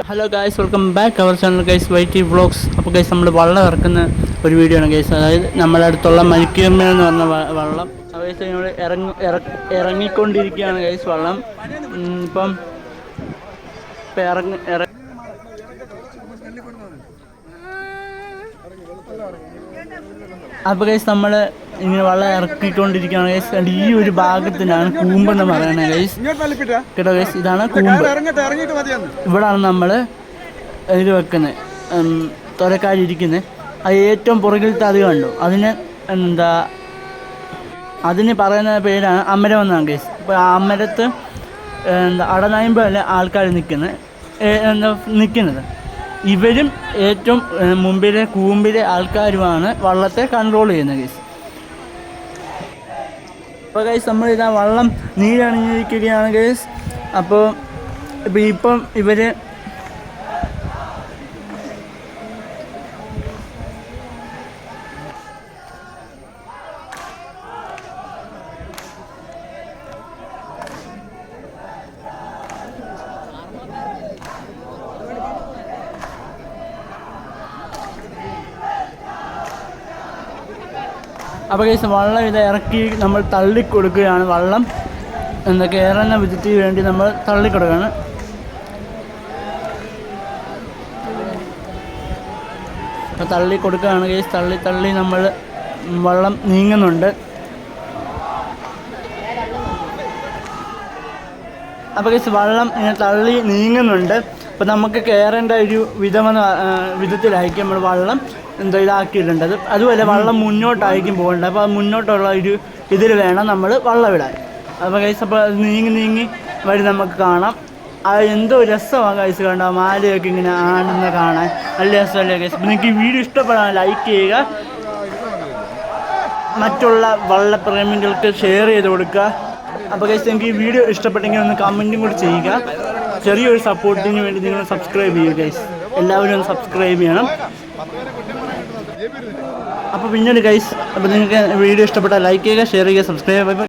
Hello guys, welcome back our channel guys, വൈറ്റി vlogs. അപ്പോൾ guys, നമ്മൾ വള്ളം ഇറക്കുന്ന ഒരു വീഡിയോ ആണ് ഗൈസ്. അതായത് നമ്മുടെ അടുത്തുള്ള മരിക്കീർമ എന്ന് പറഞ്ഞ വള്ളം ഗൈസ് ഞങ്ങൾ ഇറങ്ങിക്കൊണ്ടിരിക്കുകയാണ് ഗൈസ് വള്ളം. ഇപ്പം അപ്പോൾ ഗൈസ് നമ്മൾ ഇങ്ങനെ വള്ളം ഇറക്കിക്കൊണ്ടിരിക്കുകയാണ് ഗൈസ്. ഈ ഒരു ഭാഗത്തിനാണ് കൂമ്പെന്ന് പറയുന്നത് ഗൈസ്. കേട്ടോ ഗൈസ്, ഇതാണ് കൂമ്പ്. ഇവിടാണ് നമ്മൾ ഇത് വെക്കുന്നത്, തുരക്കാരിയിരിക്കുന്നത്. അത് ഏറ്റവും പുറകിലത്തെ അത് കണ്ടു. അതിന് പറയുന്ന പേരാണ് അമരം എന്നാണ് ഗൈസ്. അപ്പോൾ ആ അമരത്ത് അടനായുമ്പോഴല്ല ആൾക്കാർ നിൽക്കുന്നത്. ഇവരും ഏറ്റവും മുമ്പിലെ കൂമ്പിലെ ആൾക്കാരുമാണ് വള്ളത്തെ കൺട്രോൾ ചെയ്യുന്നത് ഗൈസ്. അപ്പോൾ ഗൈസ്, നമ്മളിതാ വള്ളം നീരണിഞ്ഞിരിക്കുകയാണ് ഗൈസ്. അപ്പോൾ ഇപ്പം ഇവർ അപ്പോൾ ഗൈസ്, വള്ളം ഇത് ഇറക്കി നമ്മൾ തള്ളിക്കൊടുക്കുകയാണ്. വള്ളം കയറുന്ന വിധത്തിന് വേണ്ടി നമ്മൾ തള്ളിക്കൊടുക്കുകയാണ്. അപ്പോൾ തള്ളിക്കൊടുക്കുകയാണ് ഗൈസ്. തള്ളി നമ്മൾ വള്ളം നീങ്ങുന്നുണ്ട്. അപ്പോൾ ഗൈസ്, വള്ളം ഇങ്ങനെ തള്ളി നീങ്ങുന്നുണ്ട്. അപ്പോൾ നമുക്ക് കയറേണ്ട ഒരു വിധത്തിലായിരിക്കും നമ്മൾ വള്ളം ഇതാക്കിയിട്ടുണ്ടത്. അതുപോലെ വള്ളം മുന്നോട്ടായിരിക്കും പോകേണ്ടത്. അപ്പോൾ മുന്നോട്ടുള്ള ഒരു ഇതിൽ വേണം നമ്മൾ വള്ളം ഇടാൻ. അപ്പോൾ ഗൈസ്, അപ്പോൾ നീങ്ങി വഴി നമുക്ക് കാണാം. അത് എന്തോ രസമാണ് ഗൈസ്. കണ്ടോ, മാലയൊക്കെ ഇങ്ങനെ ആടുന്ന കാണാൻ നല്ല രസമല്ലേ ഗൈസ്. അപ്പോൾ നിങ്ങൾക്ക് ഈ വീഡിയോ ഇഷ്ടപ്പെടാൻ ലൈക്ക് ചെയ്യുക, മറ്റുള്ള വള്ളപ്രേമികൾക്ക് ഷെയർ ചെയ്ത് കൊടുക്കുക. അപ്പോൾ ഗൈസ്, നിങ്ങൾക്ക് ഈ വീഡിയോ ഇഷ്ടപ്പെട്ടെങ്കിൽ ഒന്ന് കമൻറ്റും കൂടി ചെയ്യുക. ചെറിയൊരു സപ്പോർട്ടിന് വേണ്ടി നിങ്ങൾ സബ്സ്ക്രൈബ് ചെയ്യുക ഗൈസ്. എല്ലാവരും ഒന്ന് സബ്സ്ക്രൈബ് ചെയ്യണം. അപ്പോൾ പിന്നീട് ഗൈസ്, അപ്പോൾ നിങ്ങൾക്ക് വീഡിയോ ഇഷ്ടപ്പെട്ടാൽ ലൈക്ക് ചെയ്യുക, ഷെയർ ചെയ്യുക, സബ്സ്ക്രൈബ് ചെയ്യുക.